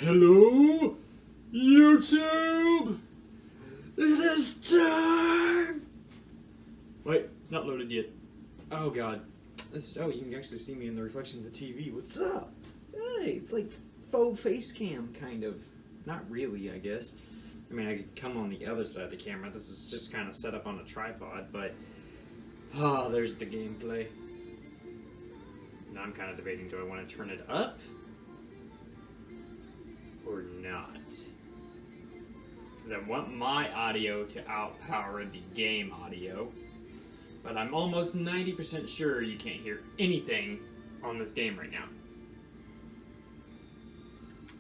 Hello, YouTube! It is time! Wait, it's not loaded yet. Oh god. Oh, you can actually see me in the reflection of the TV. What's up? Hey, it's like faux face cam, kind of. Not really, I guess. I mean, I could come on the other side of the camera. This is just kind of set up on a tripod, but... Oh, there's the gameplay. Now I'm kind of debating, do I want to turn it up? Or not? Because I want my audio to outpower the game audio. But I'm almost 90% sure you can't hear anything on this game right now.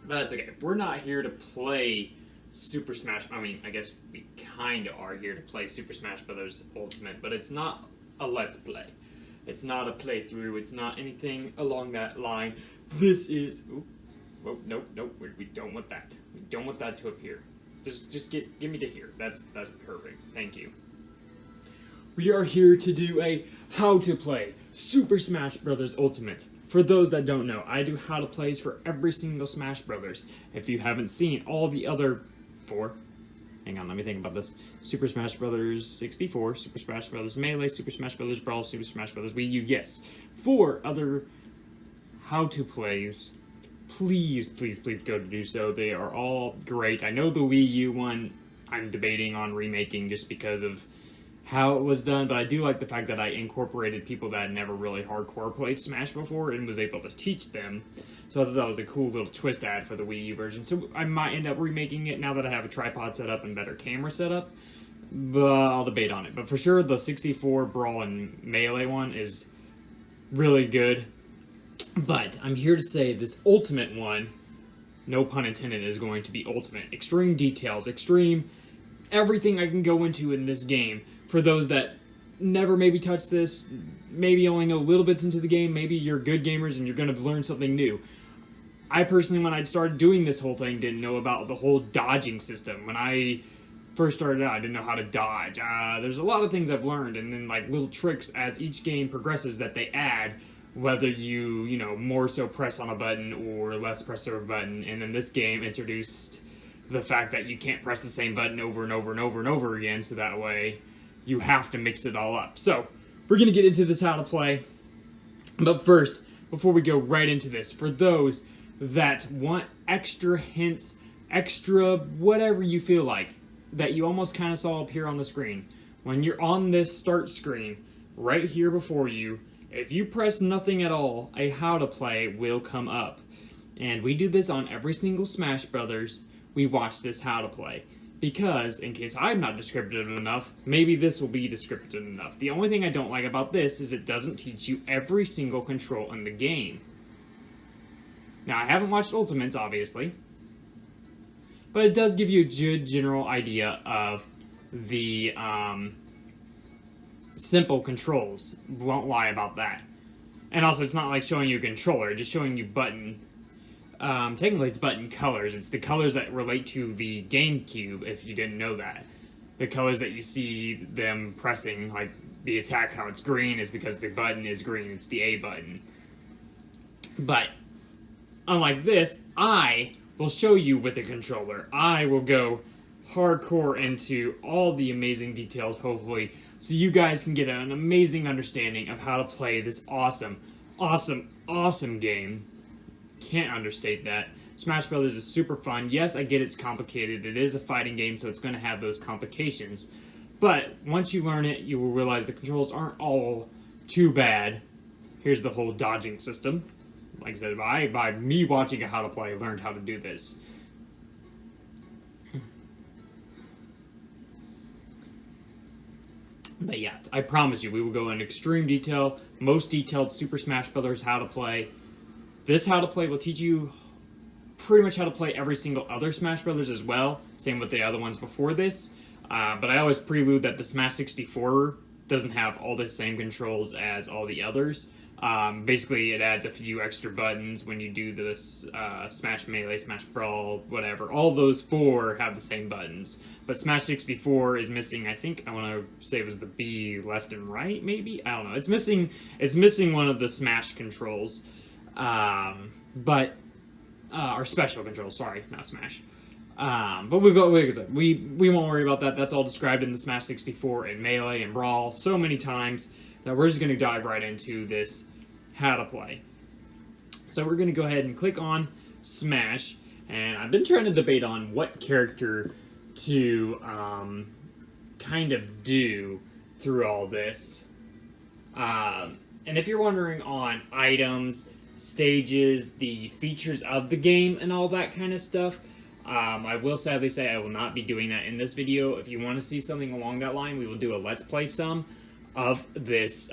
But that's okay. We're not here to play Super Smash... I mean, I guess we kind of are here to play Super Smash Bros. Ultimate, but it's not a Let's Play. It's not a playthrough. It's not anything along that line. This is... Ooh, oh, nope. We don't want that. We don't want that to appear. Just give me to here. That's perfect. Thank you. We are here to do a how to play Super Smash Bros. Ultimate. For those that don't know, I do how to plays for every single Smash Bros. If you haven't seen all the other 4, hang on, let me think about this. Super Smash Bros. 64, Super Smash Bros. Melee, Super Smash Bros. Brawl, Super Smash Bros. Wii U, yes. 4 other how to plays. Please go to do so. They are all great. I know the Wii U one I'm debating on remaking just because of how it was done, but I do like the fact that I incorporated people that had never really hardcore played Smash before and was able to teach them. So I thought that was a cool little twist add for the Wii U version. So I might end up remaking it now that I have a tripod set up and better camera setup, but I'll debate on it. But for sure, the 64 Brawl and Melee one is really good. But I'm here to say this Ultimate one, no pun intended, is going to be ultimate. Extreme details, extreme everything I can go into in this game. For those that never maybe touched this, maybe only know little bits into the game, maybe you're good gamers and you're going to learn something new. I personally, when I started doing this whole thing, didn't know about the whole dodging system. When I first started out, I didn't know how to dodge. There's a lot of things I've learned, and then like little tricks as each game progresses that they add, whether you know, more so press on a button or less press of a button. And then this game introduced the fact that you can't press the same button over and over and over and over again, so that way you have to mix it all up. So, we're going to get into this how to play. But first, before we go right into this, for those that want extra hints, extra whatever you feel like, that you almost kind of saw up here on the screen, when you're on this start screen, right here before you, if you press nothing at all, a how to play will come up. And we do this on every single Smash Brothers. We watch this how to play. Because, in case I'm not descriptive enough, maybe this will be descriptive enough. The only thing I don't like about this is it doesn't teach you every single control in the game. Now, I haven't watched Ultimates, obviously. But it does give you a good general idea of the simple controls. Won't lie about that. And also, it's not like showing you a controller, just showing you button. Technically, it's button colors. It's the colors that relate to the GameCube, if you didn't know that. The colors that you see them pressing, like the attack, how it's green, is because the button is green. It's the A button. But, unlike this, I will show you with the controller. I will go hardcore into all the amazing details, hopefully, so you guys can get an amazing understanding of how to play this awesome game. Can't understate that. Smash Brothers is super fun. Yes, I get it's complicated. It is a fighting game, so it's going to have those complications. But once you learn it, you will realize the controls aren't all too bad. Here's the whole dodging system. Like I said, by me watching how to play, I learned how to do this. But yeah, I promise you, we will go in extreme detail, most detailed Super Smash Brothers how to play. This how to play will teach you pretty much how to play every single other Smash Brothers as well. Same with the other ones before this. But I always prelude that the Smash 64 doesn't have all the same controls as all the others. Basically, it adds a few extra buttons when you do this Smash Melee, Smash Brawl, whatever. All those 4 have the same buttons. But Smash 64 is missing, I think, I want to say it was the B left and right, maybe? I don't know. It's missing one of the Smash controls. But or special controls, sorry, not Smash. But we've got, like I said, we won't worry about that. That's all described in the Smash 64 and Melee and Brawl so many times that we're just going to dive right into this how to play. So we're going to go ahead and click on Smash, and I've been trying to debate on what character to kind of do through all this. And if you're wondering on items, stages, the features of the game, and all that kind of stuff, I will sadly say I will not be doing that in this video. If you want to see something along that line, we will do a Let's Play some of this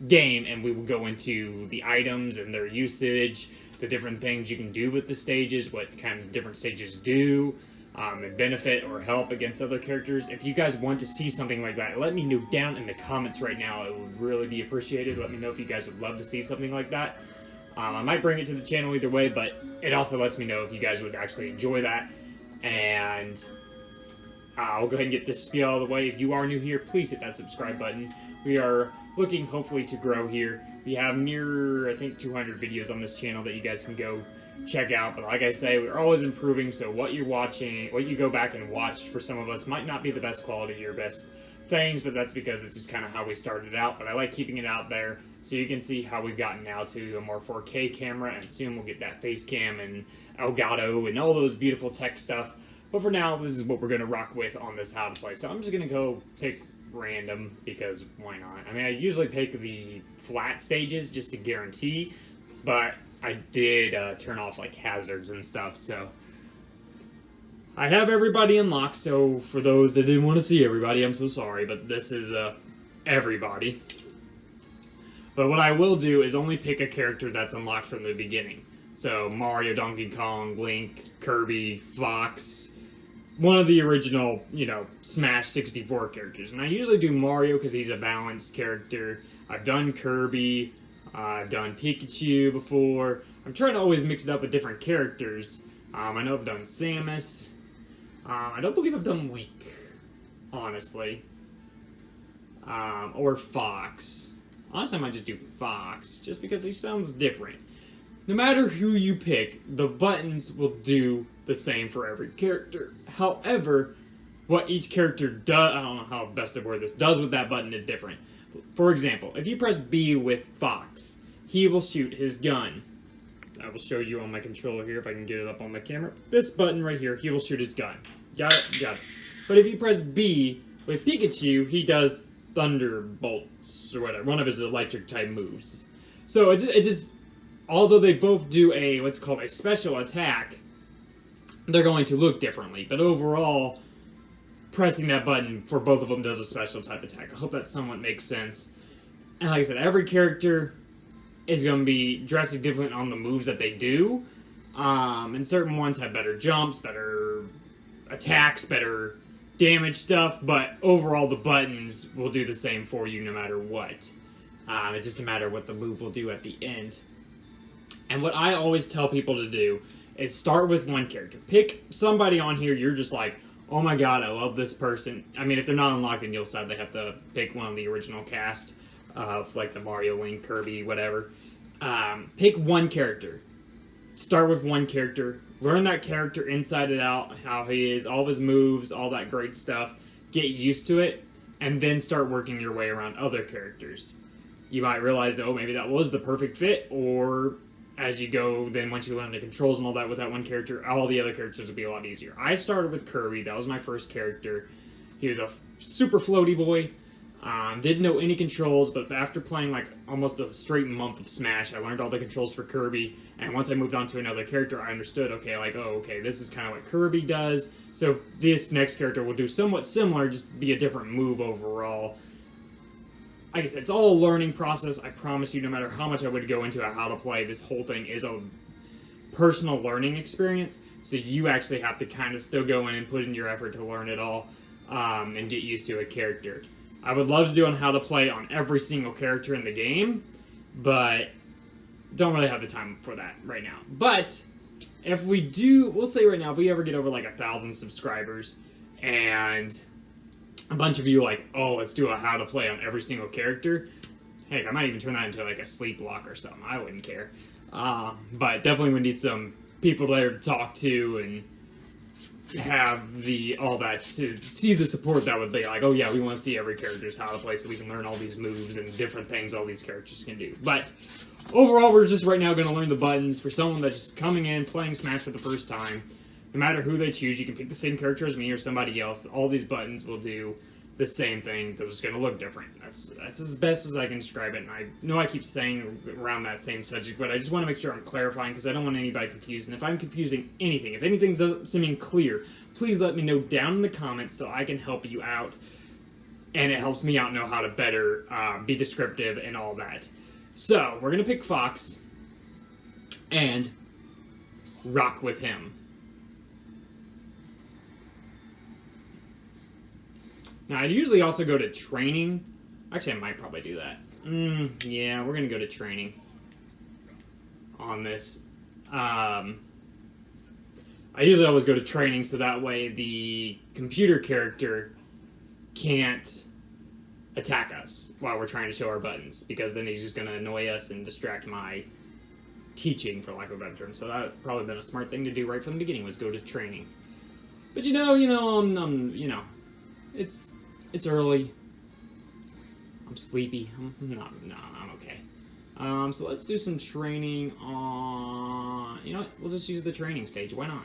game, and we will go into the items and their usage, the different things you can do with the stages, what kind of different stages do, and benefit or help against other characters. If you guys want to see something like that, let me know down in the comments right now. It would really be appreciated. Let me know if you guys would love to see something like that. I might bring it to the channel either way, but it also lets me know if you guys would actually enjoy that. And we'll go ahead and get this spiel out of the way. If you are new here, please hit that subscribe button. We are looking, hopefully, to grow here. We have near, I think, 200 videos on this channel that you guys can go check out. But like I say, we're always improving, so what you're watching, what you go back and watch for some of us might not be the best quality or best things, but that's because it's just kind of how we started out. But I like keeping it out there so you can see how we've gotten now to a more 4K camera, and soon we'll get that face cam and Elgato and all those beautiful tech stuff. But for now, this is what we're going to rock with on this how to play. So I'm just going to go pick random, because why not? I mean, I usually pick the flat stages just to guarantee, but I did turn off like hazards and stuff, so I have everybody unlocked. So for those that didn't want to see everybody, I'm so sorry, but this is everybody. But what I will do is only pick a character that's unlocked from the beginning. So Mario, Donkey Kong, Link, Kirby, Fox, one of the original, you know, Smash 64 characters. And I usually do Mario because he's a balanced character. I've done Kirby, I've done Pikachu before. I'm trying to always mix it up with different characters. I know I've done Samus. I don't believe I've done Link, honestly. Or Fox. Honestly, I might just do Fox, just because he sounds different. No matter who you pick, the buttons will do the same for every character. However, what each character does, I don't know how best to word this, does with that button is different. For example, if you press B with Fox, he will shoot his gun. I will show you on my controller here if I can get it up on the camera. This button right here, he will shoot his gun. Got it? Got it. But if you press B with Pikachu, he does thunderbolts or whatever, one of his electric type moves. So it just although they both do a what's called a special attack, they're going to look differently. But overall, pressing that button for both of them does a special type attack. I hope that somewhat makes sense. And like I said, every character is going to be drastically different on the moves that they do. And certain ones have better jumps, better attacks, better damage stuff, but overall the buttons will do the same for you no matter what. It's just a matter of what the move will do at the end. And what I always tell people to do is start with one character. Pick somebody on here you're just like, oh my god, I love this person. I mean, if they're not unlocked, then you'll sadly have to pick one of the original cast, like the Mario, Link, Kirby, whatever. Pick one character. Start with one character. Learn that character inside and out, how he is, all of his moves, all that great stuff. Get used to it, and then start working your way around other characters. You might realize, oh, maybe that was the perfect fit, or as you go, then once you learn the controls and all that with that one character, all the other characters will be a lot easier. I started with Kirby. That was my first character. He was a super floaty boy. Didn't know any controls, but after playing like almost a straight month of Smash, I learned all the controls for Kirby, and once I moved on to another character, I understood, okay, like, oh, okay, this is kind of what Kirby does, so this next character will do somewhat similar, just be a different move overall. Like I said, it's all a learning process. I promise you, no matter how much I would go into how to play, this whole thing is a personal learning experience, so you actually have to kind of still go in and put in your effort to learn it all, and get used to a character. I would love to do on how to play on every single character in the game, but don't really have the time for that right now. But if we do, we'll say right now, if we ever get over like 1,000 subscribers, and a bunch of you like, oh, let's do a how to play on every single character. Heck, I might even turn that into like a sleep block or something. I wouldn't care. But definitely we need some people there to talk to and have all that to see the support that would be like, oh yeah, we want to see every character's how to play so we can learn all these moves and different things all these characters can do. But overall, we're just right now going to learn the buttons for someone that's just coming in, playing Smash for the first time. No matter who they choose, you can pick the same character as me or somebody else. All these buttons will do the same thing. They're just going to look different. That's as best as I can describe it. And I know I keep saying around that same subject, but I just want to make sure I'm clarifying because I don't want anybody confused. And if I'm confusing anything, if anything's seeming clear, please let me know down in the comments so I can help you out. And it helps me out know how to better be descriptive and all that. So, we're going to pick Fox and rock with him. Now, I'd usually also go to training. Actually, I might probably do that. Yeah, we're going to go to training on this. I usually always go to training so that way the computer character can't attack us while we're trying to show our buttons, because then he's just going to annoy us and distract my teaching, for lack of a better term. So that would probably been a smart thing to do right from the beginning, was go to training. But you know, it's early. I'm sleepy. No, I'm okay. So let's do some training on... You know what? We'll just use the training stage. Why not?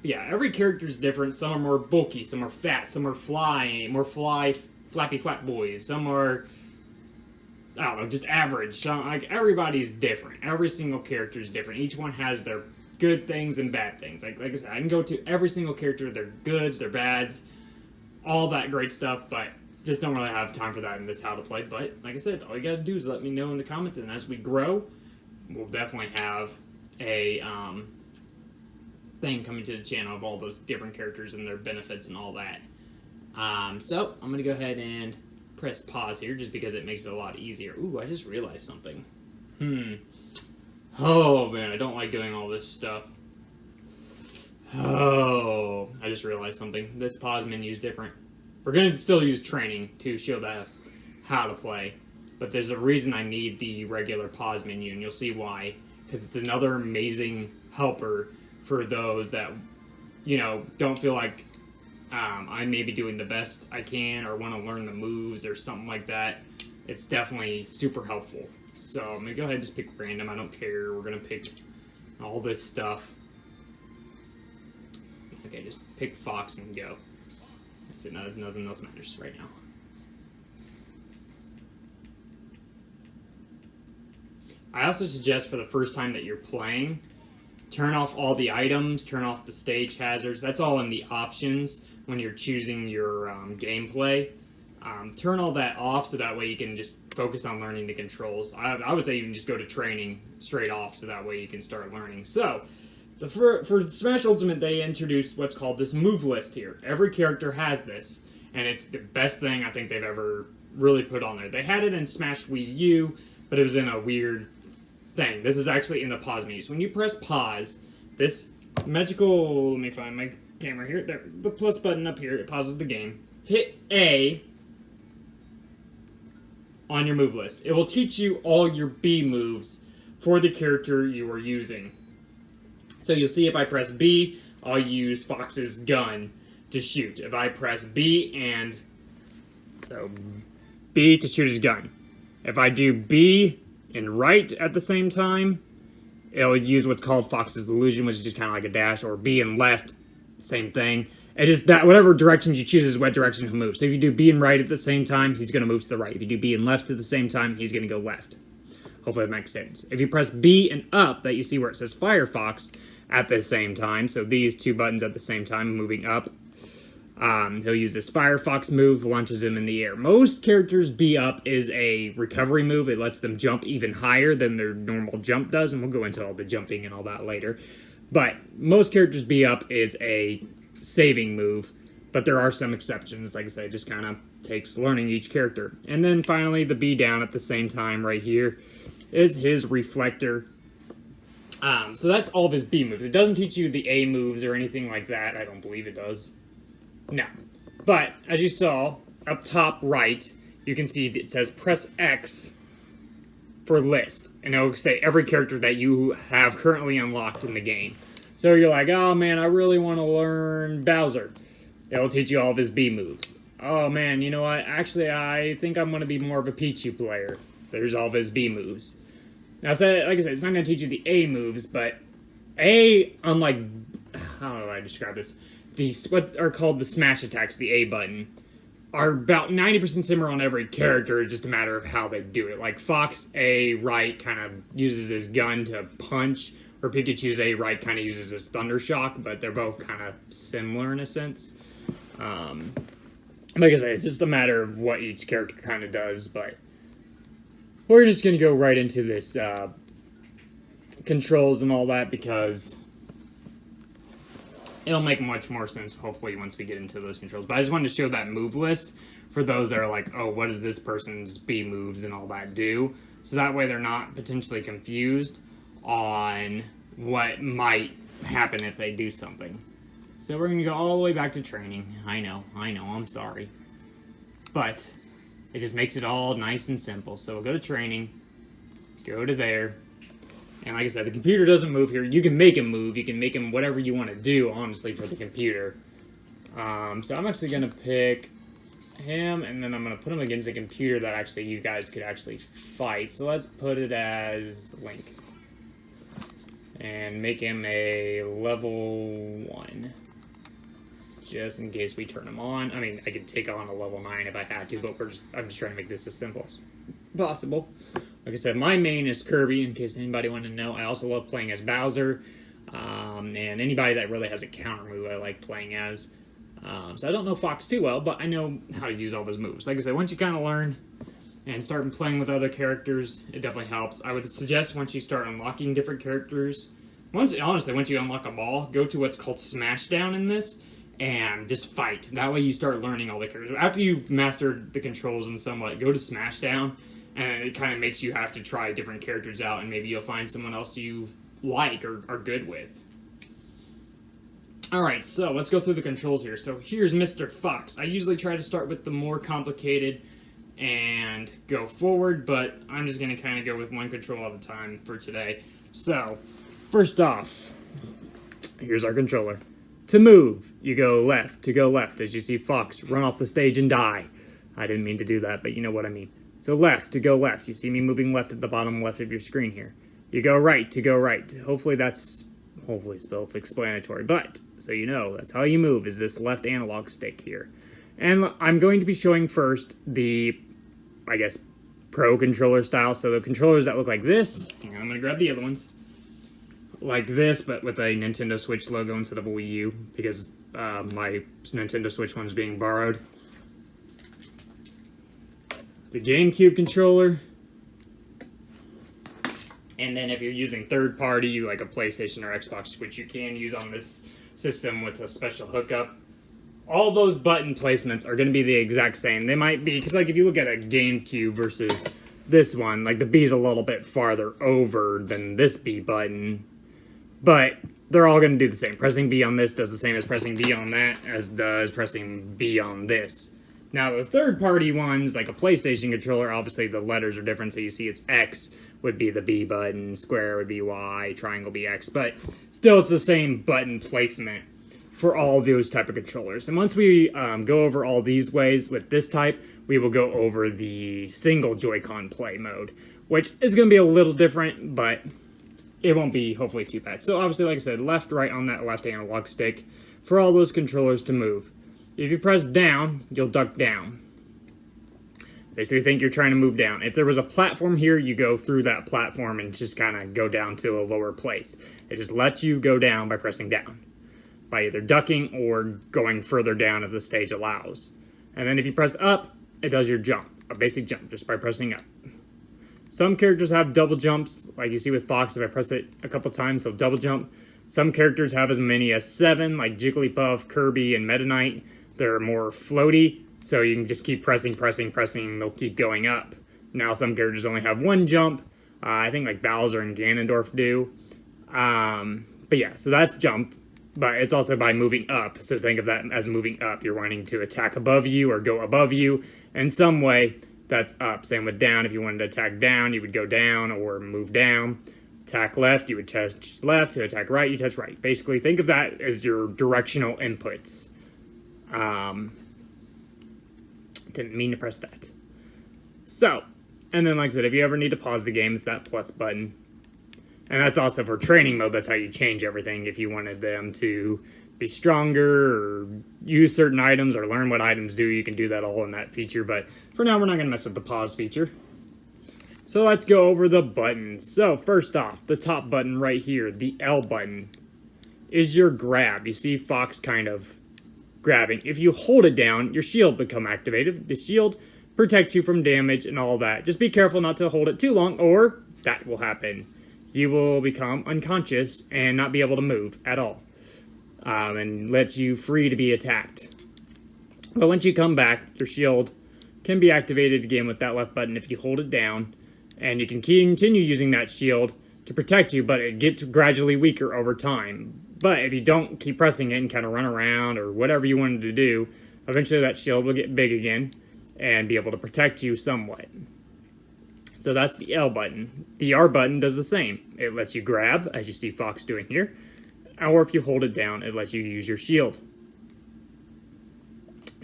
But yeah, every character's different. Some are more bulky. Some are fat. Some are flappy flat boys. Some are... I don't know, just average. Like, everybody's different. Every single character is different. Each one has their good things and bad things. Like I said, I can go to every single character, their goods, their bads, all that great stuff, but just don't really have time for that in this how to play. But like I said, all you gotta do is let me know in the comments, and as we grow, we'll definitely have a thing coming to the channel of all those different characters and their benefits and all that. So I'm gonna go ahead and press pause here just because it makes it a lot easier. Ooh, I just realized something. Oh man, I don't like doing all this stuff. Oh, I just realized something. This pause menu is different. We're going to still use training to show that how to play, but there's a reason I need the regular pause menu, and you'll see why. Because it's another amazing helper for those that, you know, don't feel like I may be doing the best I can or want to learn the moves or something like that. It's definitely super helpful. So I'm going to go ahead and just pick random. I don't care. We're going to pick all this stuff. Okay, just pick Fox and go. That's it. Nothing else matters right now. I also suggest for the first time that you're playing, turn off all the items, turn off the stage hazards. That's all in the options when you're choosing your gameplay. Turn all that off so that way you can just focus on learning the controls. I would say even just go to training straight off so that way you can start learning. So, for Smash Ultimate, they introduced what's called this move list here. Every character has this, and it's the best thing I think they've ever really put on there. They had it in Smash Wii U, but it was in a weird thing. This is actually in the pause menu. So when you press pause, this magical... Let me find my camera here. There, the plus button up here, it pauses the game. Hit A on your move list. It will teach you all your B moves for the character you are using. So you'll see if I press B, I'll use Fox's gun to shoot. If I press B and... So, B to shoot his gun. If I do B and right at the same time, it'll use what's called Fox's illusion, which is just kind of like a dash, or B and left, same thing. It just that whatever direction you choose is what direction he'll move. So if you do B and right at the same time, he's going to move to the right. If you do B and left at the same time, he's going to go left. Hopefully that makes sense. If you press B and up, that you see where it says Firefox at the same time, so these two buttons at the same time moving up, he'll use this Firefox move, launches him in the air. Most characters B up is a recovery move. It lets them jump even higher than their normal jump does, and we'll go into all the jumping and all that later. But most characters B up is a saving move, but there are some exceptions. Like I said, it just kind of takes learning each character. And then finally, the B down at the same time right here is his reflector. So that's all of his B moves. It doesn't teach you the A moves or anything like that. I don't believe it does. No. But, as you saw, up top right, you can see it says press X for list, and it'll say every character that you have currently unlocked in the game. So you're like, oh man, I really want to learn Bowser. It'll teach you all of his B moves. Oh man, you know what? Actually, I think I'm going to be more of a Pichu player. There's all of his B moves. Now, like I said, it's not going to teach you the A moves, but A, unlike, how do I describe this? What are called the smash attacks, the A button, are about 90% similar on every character, just a matter of how they do it. Like Fox, A, right, kind of uses his gun to punch, or Pikachu's A, right, kind of uses his Thunder Shock, but they're both kind of similar in a sense. Like I said, it's just a matter of what each character kind of does, but we're just going to go right into this controls and all that, because it'll make much more sense, hopefully, once we get into those controls. But I just wanted to show that move list for those that are like, oh, what does this person's B moves and all that do? So that way they're not potentially confused on what might happen if they do something. So we're going to go all the way back to training. I know, I'm sorry. But it just makes it all nice and simple. So we'll go to training, go to there, and like I said, the computer doesn't move here. You can make him move. You can make him whatever you want to do, honestly, for the computer. So I'm actually going to pick him, and then I'm going to put him against a computer that actually you guys could actually fight. So let's put it as Link. And make him a level 1. Just in case we turn him on. I mean, I could take on a level 9 if I had to, but I'm just trying to make this as simple as possible. Like I said, my main is Kirby, in case anybody wanted to know. I also love playing as Bowser, and anybody that really has a counter move I like playing as. So I don't know Fox too well, but I know how to use all those moves. Like I said, once you kind of learn and start playing with other characters, it definitely helps. I would suggest once you start unlocking different characters, honestly, once you unlock them all, go to what's called Smashdown in this, and just fight. That way you start learning all the characters. After you've mastered the controls and somewhat, go to Smashdown, and it kind of makes you have to try different characters out, and maybe you'll find someone else you like or are good with. Alright, so let's go through the controls here. So here's Mr. Fox. I usually try to start with the more complicated and go forward, but I'm just going to kind of go with one control at a time for today. So, first off, here's our controller. To move, you go left. To go left, as you see Fox run off the stage and die. I didn't mean to do that, but you know what I mean. So left, to go left. You see me moving left at the bottom left of your screen here. You go right, to go right. Hopefully that's self-explanatory, but so you know, that's how you move, is this left analog stick here. And I'm going to be showing first the, I guess, pro controller style. So the controllers that look like this, hang on, I'm going to grab the other ones, like this, but with a Nintendo Switch logo instead of a Wii U, because my Nintendo Switch one's being borrowed. The GameCube controller. And then if you're using third party, like a PlayStation or Xbox, which you can use on this system with a special hookup, all those button placements are going to be the exact same. They might be, because like if you look at a GameCube versus this one, like the B's a little bit farther over than this B button, but they're all going to do the same. Pressing B on this does the same as pressing B on that, as does pressing B on this. Now those third party ones, like a PlayStation controller, obviously the letters are different, so you see it's X would be the B button, square would be Y, triangle be X, but still it's the same button placement for all those type of controllers. And once we go over all these ways with this type, we will go over the single Joy-Con play mode, which is going to be a little different, but it won't be hopefully too bad. So obviously, like I said, left, right on that left analog stick for all those controllers to move. If you press down, you'll duck down. Basically think you're trying to move down. If there was a platform here, you go through that platform and just kind of go down to a lower place. It just lets you go down by pressing down, by either ducking or going further down if the stage allows. And then if you press up, it does your jump, a basic jump, just by pressing up. Some characters have double jumps, like you see with Fox. If I press it a couple times, he'll double jump. Some characters have as many as 7, like Jigglypuff, Kirby, and Meta Knight. They're more floaty, so you can just keep pressing, and they'll keep going up. Now some characters only have 1 jump. I think like Bowser and Ganondorf do. But yeah, so that's jump, but it's also by moving up. So think of that as moving up. You're wanting to attack above you or go above you in some way that's up. Same with down. If you wanted to attack down, you would go down or move down. Attack left, you would touch left. To attack right, you touch right. Basically, think of that as your directional inputs. Didn't mean to press that. So, and then like I said, if you ever need to pause the game, it's that plus button. And that's also for training mode. That's how you change everything. If you wanted them to be stronger or use certain items or learn what items do, you can do that all in that feature. But for now, we're not going to mess with the pause feature. So let's go over the buttons. So first off, the top button right here, the L button, is your grab. You see Fox kind of grabbing. If you hold it down, your shield become activated. The shield protects you from damage and all that. Just be careful not to hold it too long, or that will happen. You will become unconscious and not be able to move at all. And lets you free to be attacked. But once you come back, your shield can be activated again with that left button if you hold it down. And you can continue using that shield to protect you, but it gets gradually weaker over time. But if you don't keep pressing it and kind of run around or whatever you wanted to do, eventually that shield will get big again and be able to protect you somewhat. So that's the L button. The R button does the same. It lets you grab, as you see Fox doing here, or if you hold it down, it lets you use your shield.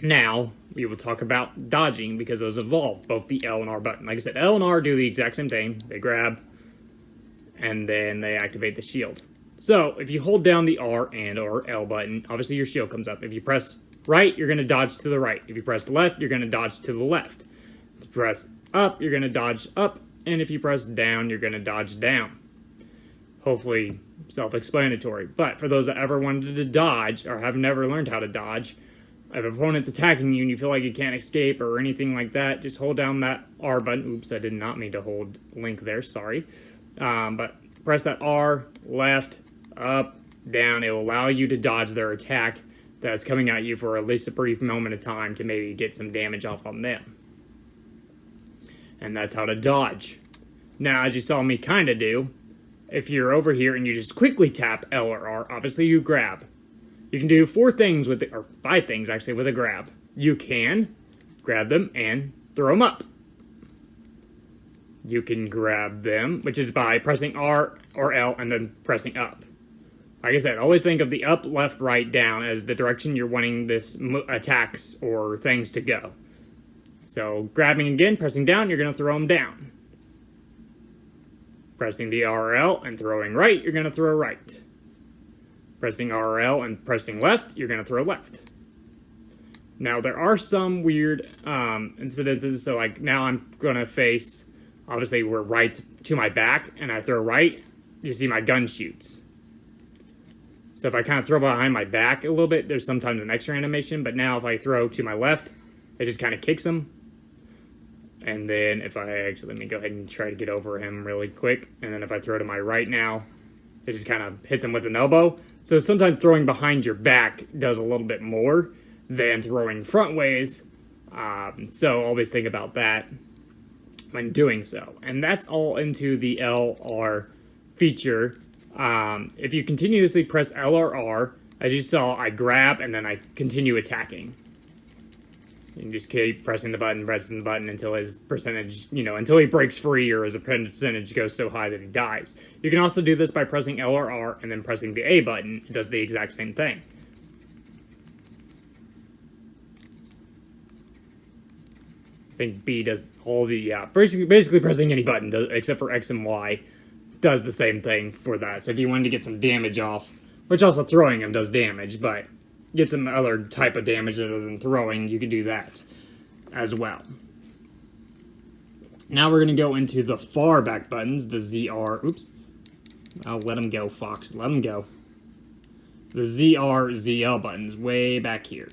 Now, we will talk about dodging because those evolve, both the L and R button. Like I said, L and R do the exact same thing. They grab, and then they activate the shield. So, if you hold down the R and or L button, obviously your shield comes up. If you press right, you're going to dodge to the right. If you press left, you're going to dodge to the left. If you press up, you're going to dodge up. And if you press down, you're going to dodge down. Hopefully self-explanatory. But for those that ever wanted to dodge or have never learned how to dodge, if an opponent's attacking you and you feel like you can't escape or anything like that, just hold down that R button. Oops, I did not mean to hold Link there, sorry. But press that R, left, up, down. It will allow you to dodge their attack that's coming at you for at least a brief moment of time to maybe get some damage off on them. And that's how to dodge. Now, as you saw me kind of do, if you're over here and you just quickly tap L or R, obviously you grab. You can do 4 things with or 5 things actually with a grab. You can grab them and throw them up. You can grab them, which is by pressing R or L and then pressing up. Like I said, always think of the up, left, right, down as the direction you're wanting this attacks or things to go. So grabbing again, pressing down, you're going to throw them down. Pressing the RL and throwing right, you're going to throw right. Pressing RL and pressing left, you're going to throw left. Now, there are some weird incidences. So, like, now I'm going to face, obviously, we're right to my back, and I throw right, you see my gun shoots. So if I kind of throw behind my back a little bit, there's sometimes an extra animation. But now if I throw to my left, it just kind of kicks him. And then if I actually, let me go ahead and try to get over him really quick. And then if I throw to my right now, it just kind of hits him with an elbow. So sometimes throwing behind your back does a little bit more than throwing front ways. So always think about that when doing so. And that's all into the LR feature. If you continuously press L or R, as you saw, I grab and then I continue attacking. You can just keep pressing the button until his percentage, until he breaks free or his percentage goes so high that he dies. You can also do this by pressing L or R and then pressing the A button. It does the exact same thing. I think B does all the, basically pressing any button except for X and Y does the same thing for that. So if you wanted to get some damage off, which also throwing him does damage, but get some other type of damage other than throwing, you can do that as well. Now we're going to go into the far back buttons, the ZR, oops. I'll let him go, Fox, let him go. The ZR, ZL buttons, way back here.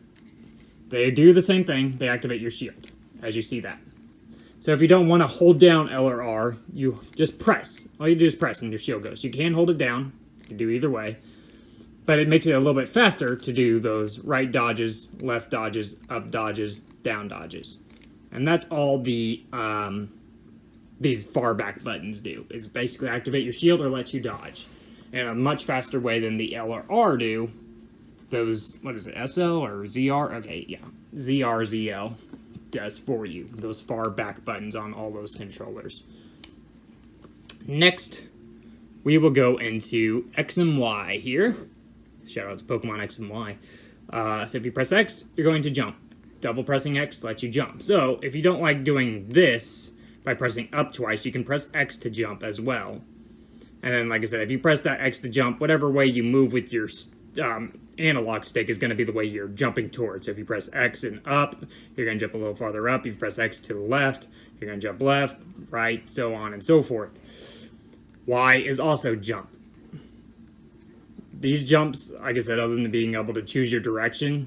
They do the same thing, they activate your shield, as you see that. So if you don't want to hold down L or R, you just press. All you do is press and your shield goes. You can hold it down, you can do either way. But it makes it a little bit faster to do those right dodges, left dodges, up dodges, down dodges. And that's all the these far back buttons do, is basically activate your shield or let you dodge. In a much faster way than the L or R do. Those, what is it, SL or ZR? Okay, yeah, ZR, ZL. does for you, those far back buttons on all those controllers. Next, we will go into X and Y here. Shout out to Pokemon X and Y. So if you press X, you're going to jump. Double pressing X lets you jump. So if you don't like doing this by pressing up twice, you can press X to jump as well. And then, like I said, if you press that X to jump, whatever way you move with your analog stick is going to be the way you're jumping towards. So if you press X and up, you're going to jump a little farther up. If you press X to the left, you're going to jump left, right, so on and so forth. Y is also jump. These jumps, like I said, other than being able to choose your direction,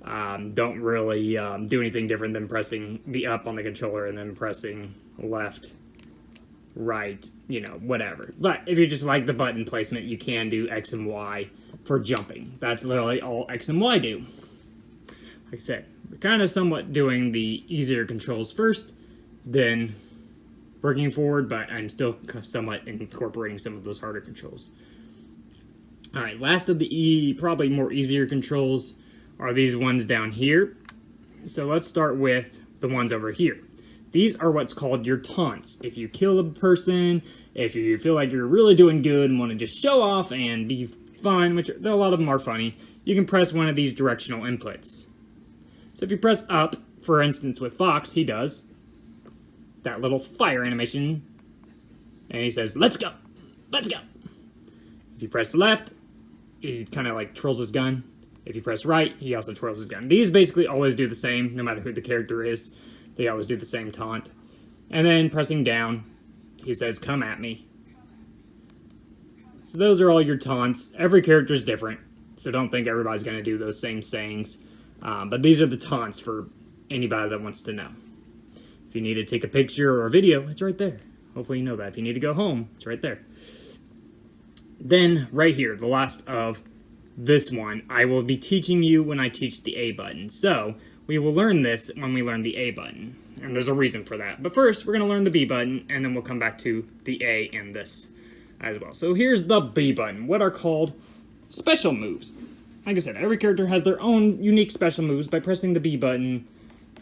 don't really do anything different than pressing the up on the controller and then pressing left, right, you know, whatever. But if you just like the button placement, you can do X and Y for jumping. That's literally all X and Y do. Like I said, we're kind of somewhat doing the easier controls first, then working forward, but I'm still somewhat incorporating some of those harder controls. Alright, last of the probably more easier controls are these ones down here. So let's start with the ones over here. These are what's called your taunts. If you kill a person, if you feel like you're really doing good and want to just show off and be fun, which a lot of them are funny, you can press one of these directional inputs. So if you press up, for instance with Fox, he does that little fire animation, and he says, "Let's go! Let's go!" If you press left, he kind of like twirls his gun. If you press right, he also twirls his gun. These basically always do the same, no matter who the character is. They always do the same taunt. And then pressing down, he says, "Come at me." So those are all your taunts. Every character is different, so don't think everybody's going to do those same sayings. But these are the taunts for anybody that wants to know. If you need to take a picture or a video, it's right there. Hopefully you know that. If you need to go home, it's right there. Then, right here, the last of this one, I will be teaching you when I teach the A button. So, we will learn this when we learn the A button. And there's a reason for that. But first, we're going to learn the B button, and then we'll come back to the A and this as well. So here's the B button, what are called special moves. Like I said, every character has their own unique special moves. By pressing the B button,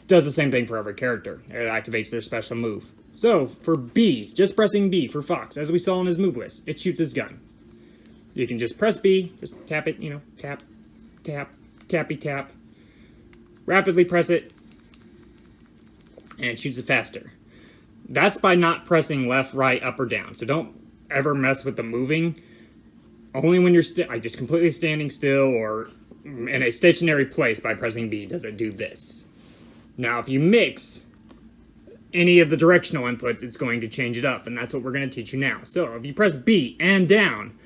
does the same thing for every character. It activates their special move. So, for B, just pressing B for Fox, as we saw on his move list, it shoots his gun. You can just press B, just tap it, you know, tap, tap, tappy tap. Rapidly press it, and it shoots it faster. That's by not pressing left, right, up, or down. So don't ever mess with the moving. Only when you're just completely standing still or in a stationary place by pressing B does it do this. Now, if you mix any of the directional inputs, it's going to change it up, and that's what we're going to teach you now. So, if you press B and down,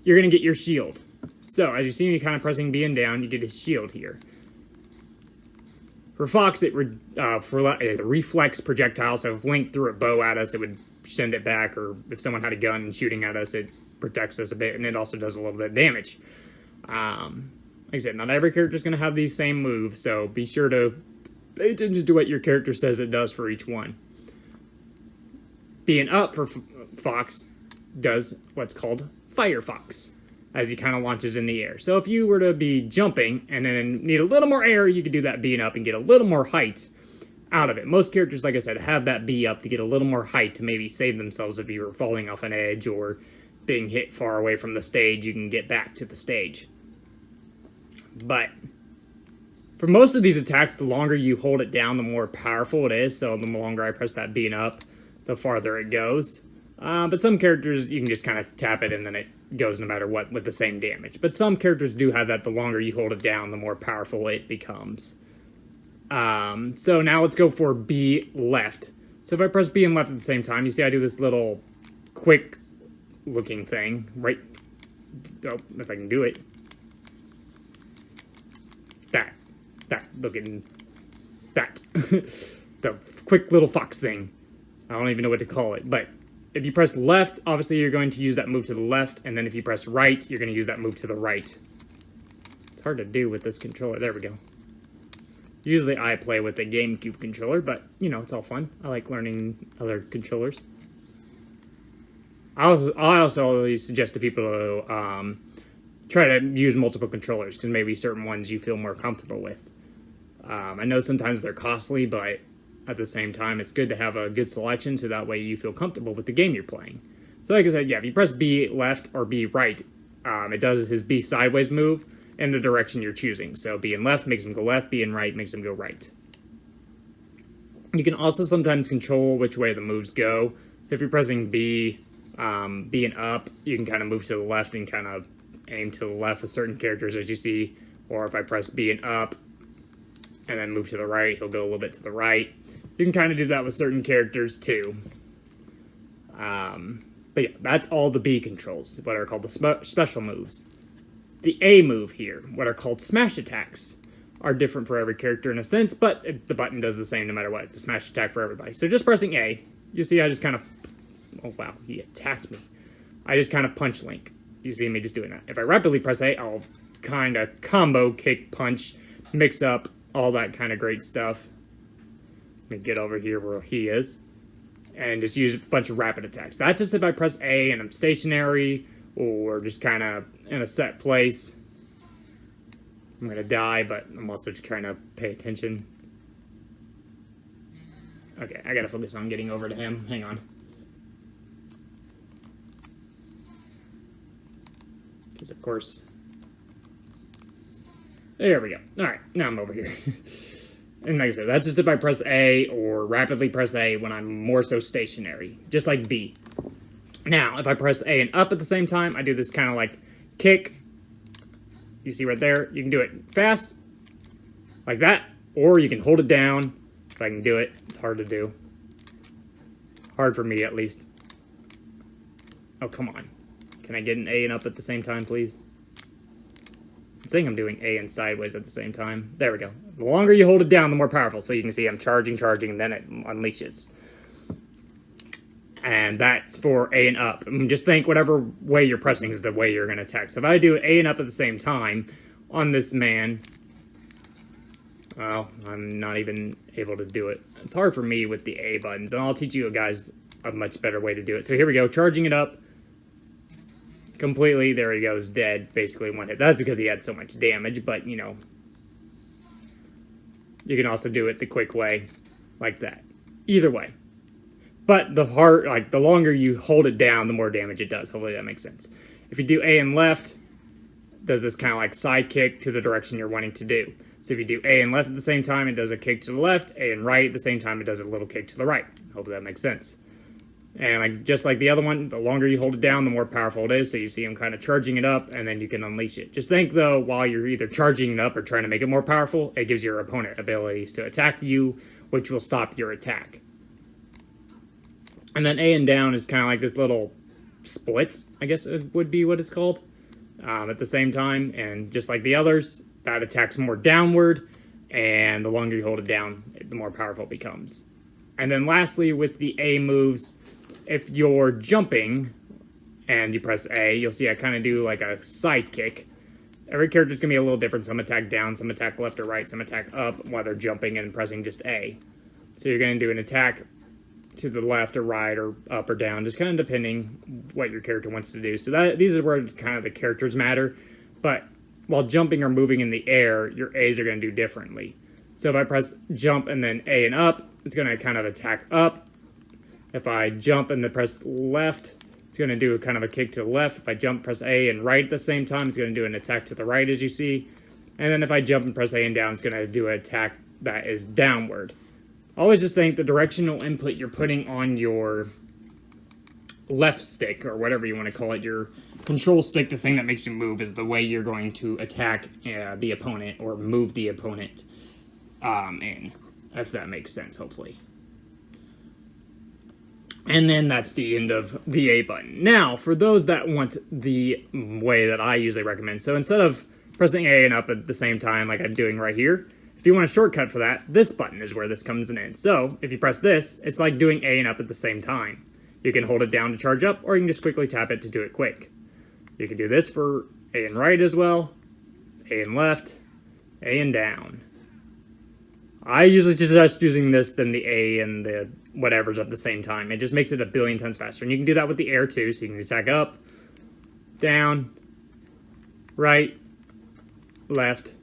you're going to get your shield. So, as you see me kind of pressing B and down, you get his shield here. For Fox, it the reflex projectile, so if Link threw a bow at us, it would send it back, or if someone had a gun and shooting at us, it protects us a bit, and it also does a little bit of damage. Like I said, not every character is going to have these same moves, so be sure to pay attention to what your character says it does for each one. Being up for Fox does what's called Firefox, as he kind of launches in the air. So if you were to be jumping and then need a little more air, you could do that being up and get a little more height out of it. Most characters, like I said, have that B up to get a little more height to maybe save themselves if you were falling off an edge or being hit far away from the stage, you can get back to the stage. But for most of these attacks, the longer you hold it down, the more powerful it is. So the longer I press that B and up, the farther it goes. But some characters, you can just kind of tap it and then it goes no matter what with the same damage. But some characters do have that. The longer you hold it down, the more powerful it becomes. So now let's go for B left. So if I press B and left at the same time, you see I do this little quick looking thing. Right. Oh, if I can do it. That looking, that, the quick little fox thing. I don't even know what to call it, but if you press left, obviously you're going to use that move to the left, and then if you press right, you're going to use that move to the right. It's hard to do with this controller. There we go. Usually I play with a GameCube controller, but, you know, it's all fun. I like learning other controllers. I also always suggest to people to try to use multiple controllers, because maybe certain ones you feel more comfortable with. I know sometimes they're costly, but at the same time, it's good to have a good selection so that way you feel comfortable with the game you're playing. So like I said, yeah, if you press B left or B right, it does his B sideways move in the direction you're choosing. So B and left makes him go left, B and right makes him go right. You can also sometimes control which way the moves go. So if you're pressing B, B and up, you can kind of move to the left and kind of aim to the left with certain characters as you see. Or if I press B and up and then move to the right, he'll go a little bit to the right. You can kind of do that with certain characters too. But yeah, that's all the B controls, what are called the special moves. The A move here, what are called smash attacks, are different for every character in a sense, but the button does the same no matter what. It's a smash attack for everybody. So just pressing A, you see I just kind of, oh wow, he attacked me. I just kind of punch Link. You see me just doing that. If I rapidly press A, I'll kind of combo, kick, punch, mix up, all that kind of great stuff. Let me get over here where he is. And just use a bunch of rapid attacks. That's just if I press A and I'm stationary or just kind of in a set place. I'm going to die, but I'm also just trying to pay attention. Okay, I got to focus on getting over to him. Hang on. Because, of course... There we go. Alright, now I'm over here. And like I said, that's just if I press A or rapidly press A when I'm more so stationary, just like B. Now, if I press A and up at the same time, I do this kind of like kick. You see right there, you can do it fast, like that, or you can hold it down. If I can do it, it's hard to do. Hard for me, at least. Oh, come on. Can I get an A and up at the same time, please? I'm saying I'm doing A and sideways at the same time. There we go. The longer you hold it down, the more powerful. So you can see I'm charging, and then it unleashes. And that's for A and up. I mean, just think whatever way you're pressing is the way you're going to attack. So if I do A and up at the same time on this man, well, I'm not even able to do it. It's hard for me with the A buttons, and I'll teach you guys a much better way to do it. So here we go, charging it up. Completely, there he goes, dead, basically one hit. That's because he had so much damage, but, you know, you can also do it the quick way, like that. Either way. But the longer you hold it down, the more damage it does. Hopefully that makes sense. If you do A and left, it does this kind of like side kick to the direction you're wanting to do. So if you do A and left at the same time, it does a kick to the left. A and right at the same time, it does a little kick to the right. Hopefully that makes sense. And just like the other one, the longer you hold it down, the more powerful it is. So you see him kind of charging it up, and then you can unleash it. Just think, though, while you're either charging it up or trying to make it more powerful, it gives your opponent abilities to attack you, which will stop your attack. And then A and down is kind of like this little splits, I guess it would be what it's called, at the same time. And just like the others, that attacks more downward, and the longer you hold it down, the more powerful it becomes. And then lastly, with the A moves, if you're jumping and you press A, you'll see I kind of do like a side kick. Every character's going to be a little different. Some attack down, some attack left or right, some attack up while they're jumping and pressing just A. So you're going to do an attack to the left or right or up or down, just kind of depending what your character wants to do. So these are where kind of the characters matter. But while jumping or moving in the air, your A's are going to do differently. So if I press jump and then A and up, it's going to kind of attack up. If I jump and then press left, it's going to do kind of a kick to the left. If I jump, press A and right at the same time, it's going to do an attack to the right, as you see. And then if I jump and press A and down, it's going to do an attack that is downward. Always just think the directional input you're putting on your left stick, or whatever you want to call it, your control stick, the thing that makes you move, is the way you're going to attack the opponent or move the opponent in, if that makes sense, hopefully. And then that's the end of the A button. Now, for those that want the way that I usually recommend, so instead of pressing A and up at the same time like I'm doing right here, if you want a shortcut for that, this button is where this comes in. So, if you press this, it's like doing A and up at the same time. You can hold it down to charge up, or you can just quickly tap it to do it quick. You can do this for A and right as well, A and left, A and down. I usually suggest using this than the A and the whatever's at the same time. It just makes it a billion times faster. And you can do that with the air too, so you can attack up, down, right, left,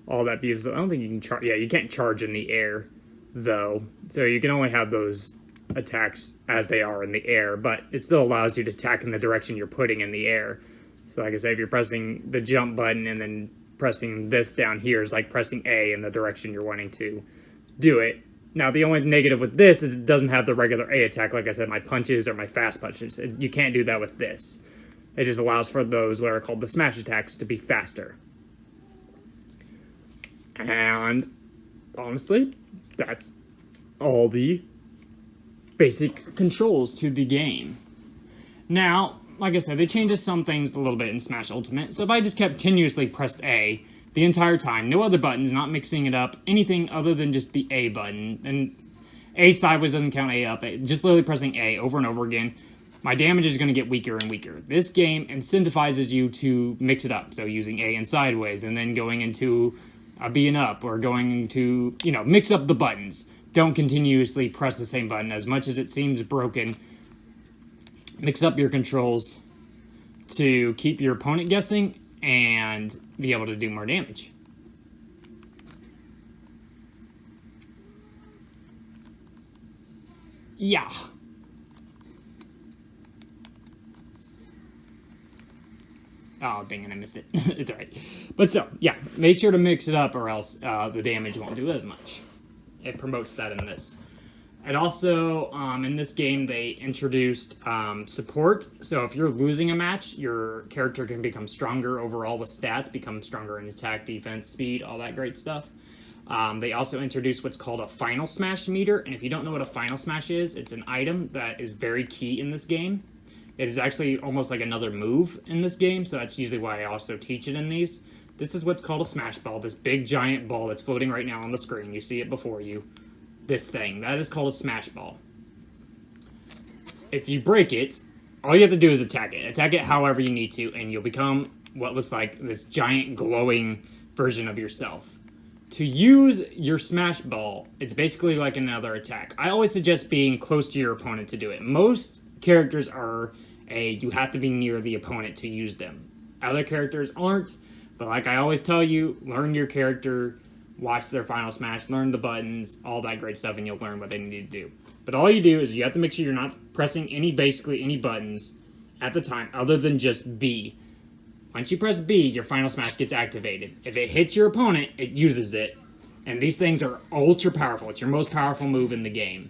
all that beautiful. I don't think you can charge. Yeah, you can't charge in the air, though. So you can only have those attacks as they are in the air, but it still allows you to attack in the direction you're putting in the air. So like I said, if you're pressing the jump button and then pressing this down here is like pressing A in the direction you're wanting to do it. Now, the only negative with this is it doesn't have the regular A attack, like I said, my punches or my fast punches. You can't do that with this. It just allows for those, what are called the smash attacks, to be faster. And, honestly, that's all the basic controls to the game. Now, like I said, they changed some things a little bit in Smash Ultimate, so if I just continuously pressed A the entire time, no other buttons, not mixing it up, anything other than just the A button, and A sideways doesn't count A up, just literally pressing A over and over again, my damage is going to get weaker and weaker. This game incentivizes you to mix it up, so using A and sideways, and then going into a B and up, or going to, mix up the buttons. Don't continuously press the same button. As much as it seems broken, mix up your controls to keep your opponent guessing and be able to do more damage. Yeah. Oh, dang it, I missed it. It's alright. But so, yeah, make sure to mix it up or else the damage won't do as much. It promotes that in this. And also, in this game, they introduced support. So if you're losing a match, your character can become stronger overall with stats, become stronger in attack, defense, speed, all that great stuff. They also introduced what's called a Final Smash meter. And if you don't know what a Final Smash is, it's an item that is very key in this game. It is actually almost like another move in this game, so that's usually why I also teach it in these. This is what's called a Smash Ball, this big giant ball that's floating right now on the screen. You see it before you. This thing. That is called a Smash Ball. If you break it, all you have to do is attack it. Attack it however you need to, and you'll become what looks like this giant glowing version of yourself. To use your Smash Ball, it's basically like another attack. I always suggest being close to your opponent to do it. Most characters are you have to be near the opponent to use them. Other characters aren't, but like I always tell you, learn your character, watch their Final Smash, learn the buttons, all that great stuff, and you'll learn what they need to do. But all you do is you have to make sure you're not pressing basically any buttons at the time other than just B. Once you press B, your Final Smash gets activated. If it hits your opponent, it uses it. And these things are ultra powerful. It's your most powerful move in the game.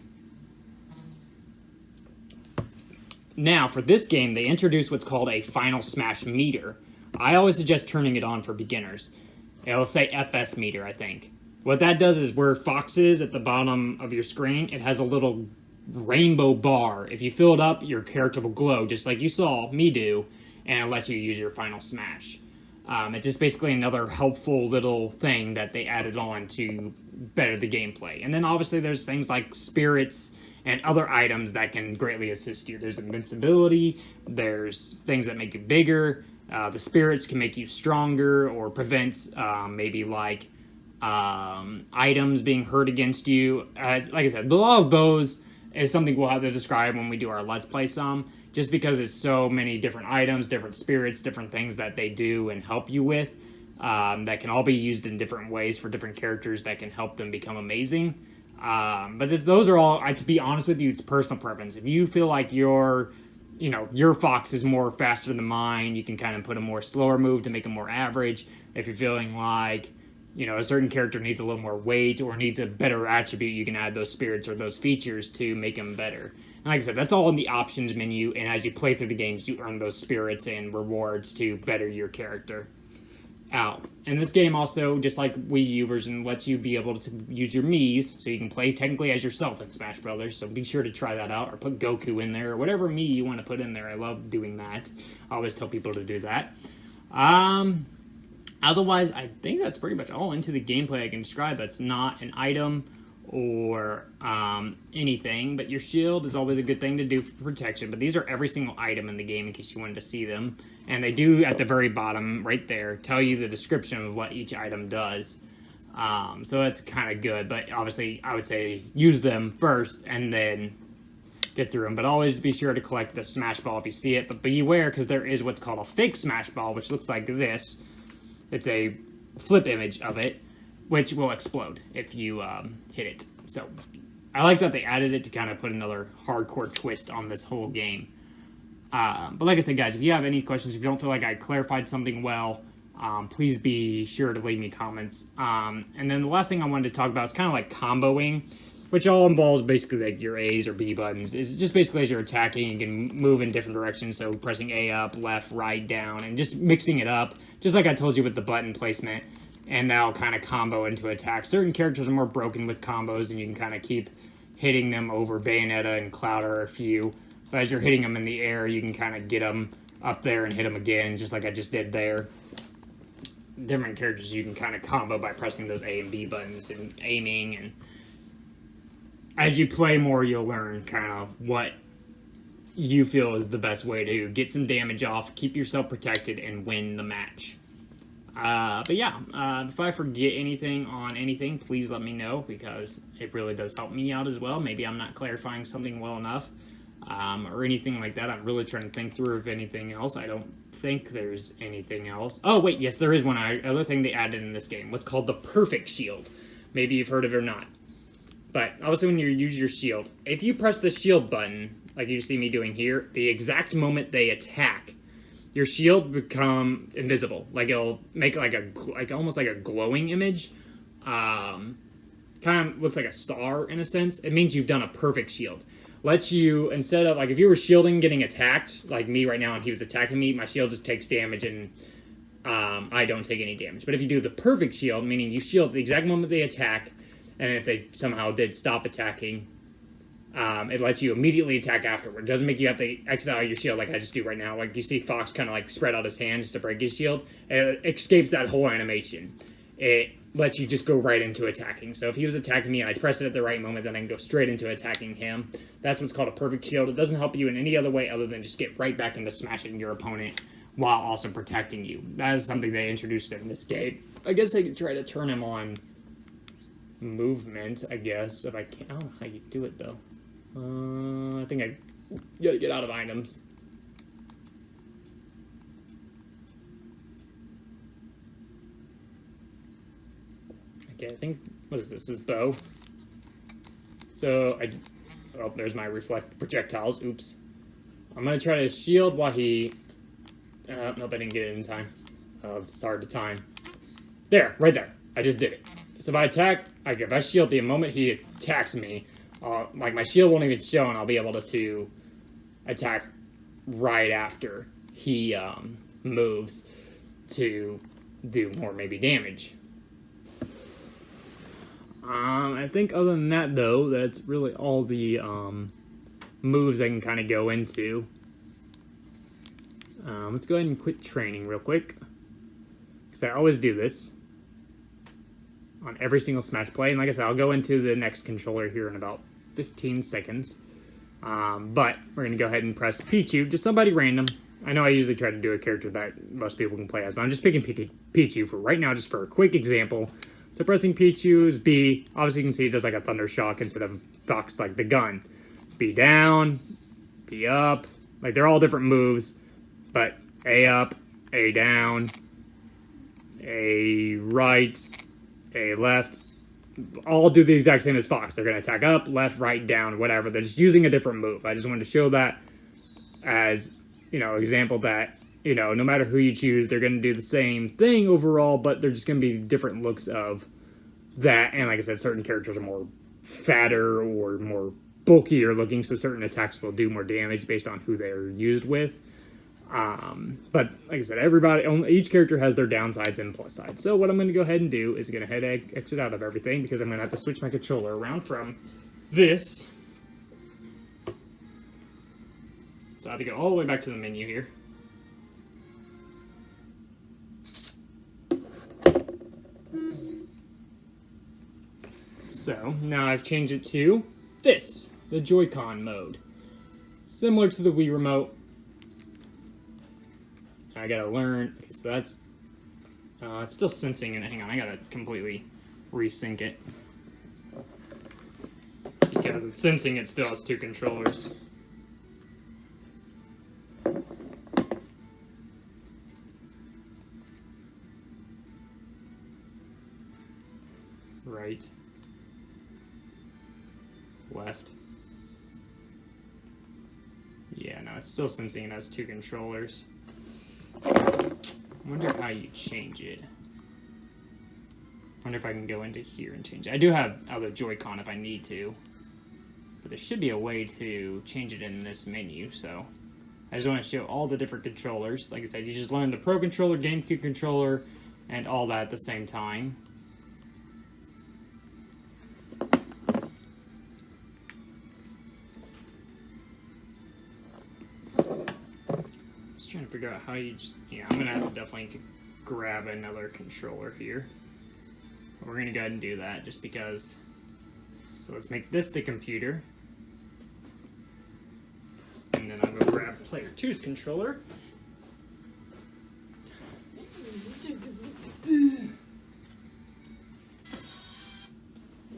Now, for this game, they introduced what's called a Final Smash meter. I always suggest turning it on for beginners. It'll say FS meter, I think. What that does is where Fox is at the bottom of your screen, it has a little rainbow bar. If you fill it up, your character will glow, just like you saw me do, and it lets you use your Final Smash. It's just basically another helpful little thing that they added on to better the gameplay. And then obviously there's things like spirits and other items that can greatly assist you. There's invincibility, there's things that make you bigger, the spirits can make you stronger or prevent maybe like items being hurt against you. Like I said, a lot of those is something we'll have to describe when we do our Let's Play some, just because it's so many different items, different spirits, different things that they do and help you with that can all be used in different ways for different characters that can help them become amazing. But those are all, to be honest with you, it's personal preference. If you feel like your Fox is more faster than mine, you can kind of put a more slower move to make them more average. If you're feeling like, a certain character needs a little more weight or needs a better attribute, you can add those spirits or those features to make them better. And like I said, that's all in the options menu, and as you play through the games, you earn those spirits and rewards to better your character out. And this game also, just like Wii U version, lets you be able to use your Miis, so you can play technically as yourself in Smash Brothers. So be sure to try that out, or put Goku in there, or whatever Mii you want to put in there. I love doing that. I always tell people to do that. Otherwise, I think that's pretty much all into the gameplay I can describe. That's not an item or anything, but your shield is always a good thing to do for protection. But these are every single item in the game in case you wanted to see them. And they do, at the very bottom, right there, tell you the description of what each item does. So that's kind of good, but obviously I would say use them first and then get through them. But always be sure to collect the Smash Ball if you see it. But beware, because there is what's called a fake Smash Ball, which looks like this. It's a flip image of it. which will explode if you hit it. So I like that they added it to kind of put another hardcore twist on this whole game. But like I said, guys, if you have any questions, if you don't feel like I clarified something well, please be sure to leave me comments. And then the last thing I wanted to talk about is kind of like comboing, which all involves basically like your A's or B buttons. It's just basically as you're attacking, you can move in different directions. So pressing A up, left, right, down, and just mixing it up, just like I told you with the button placement. And that'll kind of combo into attacks. Certain characters are more broken with combos, and you can kind of keep hitting them over. Bayonetta and Cloud are a few. But as you're hitting them in the air, you can kind of get them up there and hit them again, just like I just did there. Different characters you can kind of combo by pressing those A and B buttons and aiming. And as you play more, you'll learn kind of what you feel is the best way to get some damage off, keep yourself protected, and win the match. But yeah, if I forget anything on anything, please let me know, because it really does help me out as well. Maybe I'm not clarifying something well enough, or anything like that. I'm really trying to think through if anything else. I don't think there's anything else. Oh, wait, yes, there is one other thing they added in this game. What's called the Perfect Shield. Maybe you've heard of it or not. But also when you use your shield, if you press the shield button, like you see me doing here, the exact moment they attack, your shield become invisible. Like it'll make like almost like a glowing image. Kind of looks like a star in a sense. It means you've done a perfect shield. Lets you, instead of like if you were shielding getting attacked, like me right now, and he was attacking me, my shield just takes damage and I don't take any damage. But if you do the perfect shield, meaning you shield the exact moment they attack, and if they somehow did stop attacking, it lets you immediately attack afterward. It doesn't make you have to exit out your shield like I just do right now. Like you see Fox kind of like spread out his hand just to break his shield. It escapes that whole animation. It lets you just go right into attacking. So if he was attacking me and I press it at the right moment, then I can go straight into attacking him. That's what's called a perfect shield. It doesn't help you in any other way other than just get right back into smashing your opponent while also protecting you. That is something they introduced in this game. I guess I could try to turn him on movement, I guess, if I can. I don't know how you do it, though. I think I gotta get out of items. Okay, I think, what is this? This is bow. So, oh, there's my reflect projectiles. Oops. I'm gonna try to shield while he, nope, I didn't get it in time. Oh, it's hard to time. There, right there. I just did it. So if I attack, like if I shield the moment he attacks me, like my shield won't even show, and I'll be able to attack right after he moves to do more maybe damage. I think other than that, though, that's really all the moves I can kind of go into. Let's go ahead and quit training real quick, because I always do this on every single Smash play. And like I said, I'll go into the next controller here in about 15 seconds. But we're going to go ahead and press Pichu, just somebody random. I know I usually try to do a character that most people can play as, but I'm just picking Pichu for right now, just for a quick example. So pressing Pichu is B. Obviously you can see it does like a Thunder Shock instead of Fox like the gun. B down, B up. Like they're all different moves, but A up, A down, A right, A left, all do the exact same as Fox. They're going to attack up, left, right, down, whatever. They're just using a different move. I just wanted to show that as, example that, no matter who you choose, they're going to do the same thing overall, but they're just going to be different looks of that. And like I said, certain characters are more fatter or more bulkier looking, so certain attacks will do more damage based on who they're used with. But like I said, each character has their downsides and plus sides. So what I'm going to go ahead and do is going to exit out of everything, because I'm going to have to switch my controller around from this. So I have to go all the way back to the menu here. So now I've changed it to this, the Joy-Con mode. Similar to the Wii Remote. I gotta learn, okay, so that's, it's still sensing it. Hang on, I gotta completely resync it. Because it's sensing it still has two controllers. right, left. Yeah, no, it's still sensing it as two controllers. I wonder how you change it. I wonder if I can go into here and change it. I do have other Joy-Con if I need to, but there should be a way to change it in this menu, so I just want to show all the different controllers. Like I said, you just learn the Pro Controller, GameCube controller, and all that at the same time. Just trying to figure out how you just... Yeah, I'm going to have to definitely grab another controller here. We're going to go ahead and do that just because. So let's make this the computer. And then I'm going to grab player 2's controller.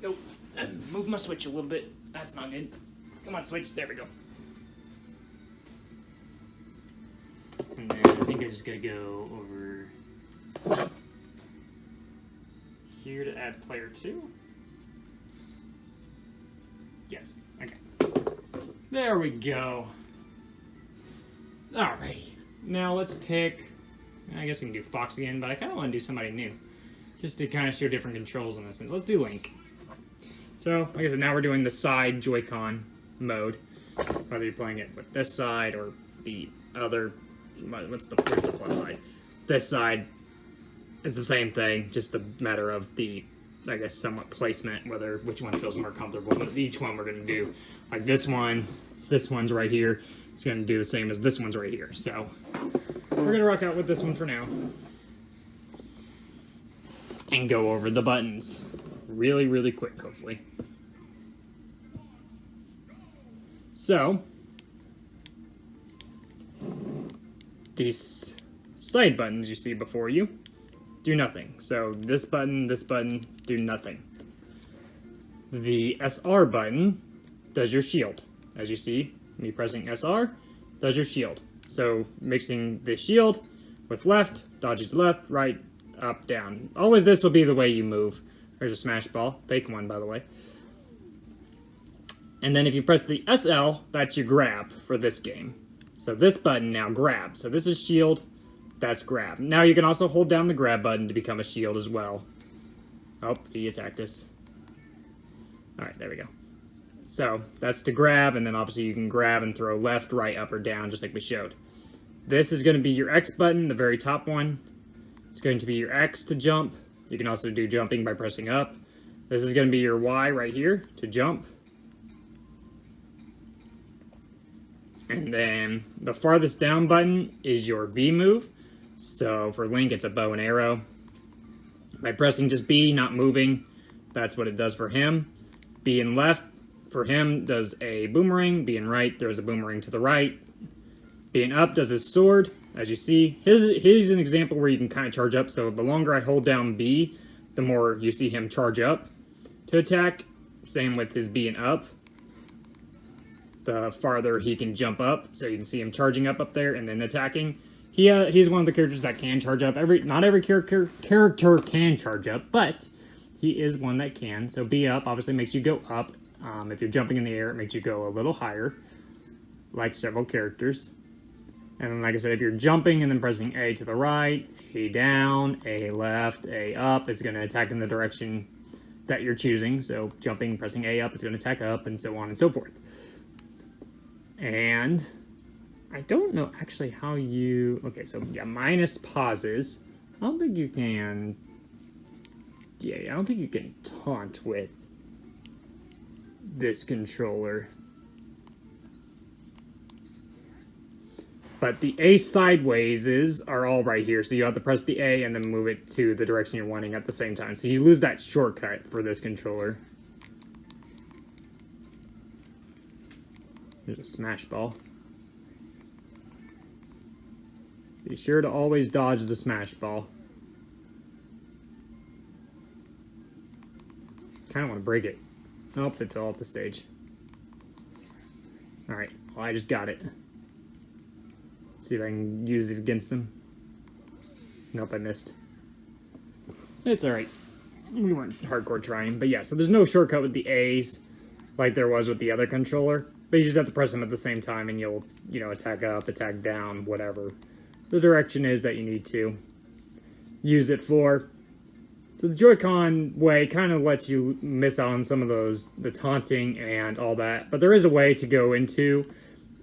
Nope. Move my Switch a little bit. That's not good. Come on, Switch. There we go. And then I think I'm just going to go over here to add player 2. Yes. Okay. There we go. Alrighty. Now let's pick... I guess we can do Fox again, but I kind of want to do somebody new. Just to kind of show different controls in this sense. Let's do Link. So, like I said, now we're doing the side Joy-Con mode. Whether you're playing it with this side or the other... where's the plus side? This side, it's the same thing, just a matter of the, I guess, somewhat placement, which one feels more comfortable. But each one we're going to do, like this one's right here. It's going to do the same as this one's right here. So, we're going to rock out with this one for now. And go over the buttons really, really quick, hopefully. So, these side buttons you see before you do nothing. So this button, do nothing. The SR button does your shield. As you see, me pressing SR does your shield. So mixing the shield with left, dodges left, right, up, down. Always this will be the way you move. There's a smash ball. Fake one, by the way. And then if you press the SL, that's your grab for this game. So this button now grab. So this is shield, that's grab. Now you can also hold down the grab button to become a shield as well. Oh, he attacked us. Alright, there we go. So that's to grab, and then obviously you can grab and throw left, right, up, or down, just like we showed. This is going to be your X button, the very top one. It's going to be your X to jump. You can also do jumping by pressing up. This is going to be your Y right here to jump. And then the farthest down button is your B move. So for Link, it's a bow and arrow. By pressing just B, not moving, that's what it does for him. B and left for him does a boomerang. B and right, there's a boomerang to the right. B and up does his sword. As you see, here's an example where you can kind of charge up. So the longer I hold down B, the more you see him charge up to attack. Same with his B and up. The farther he can jump up, so you can see him charging up there and then attacking. He's one of the characters that can charge up. Not every character can charge up, but he is one that can. So B up obviously makes you go up. If you're jumping in the air, it makes you go a little higher, like several characters. And then, like I said, if you're jumping and then pressing A to the right, A down, A left, A up, it's going to attack in the direction that you're choosing. So jumping, pressing A up is going to attack up, and so on and so forth. And I don't know actually how you... Okay, so yeah, minus pauses. I don't think you can... Yeah, I don't think you can taunt with this controller. But the A sidewayses are all right here, so you have to press the A and then move it to the direction you're wanting at the same time. So you lose that shortcut for this controller. There's a smash ball. Be sure to always dodge the smash ball. Kind of want to break it. Oh, it fell off the stage. Alright, well, I just got it. See if I can use it against him. Nope, I missed. It's alright. we weren't hardcore trying. But yeah, so there's no shortcut with the A's like there was with the other controller. But you just have to press them at the same time and you'll, you know, attack up, attack down, whatever the direction is that you need to use it for. So the Joy-Con way kind of lets you miss out on some of those, the taunting and all that. But there is a way to go into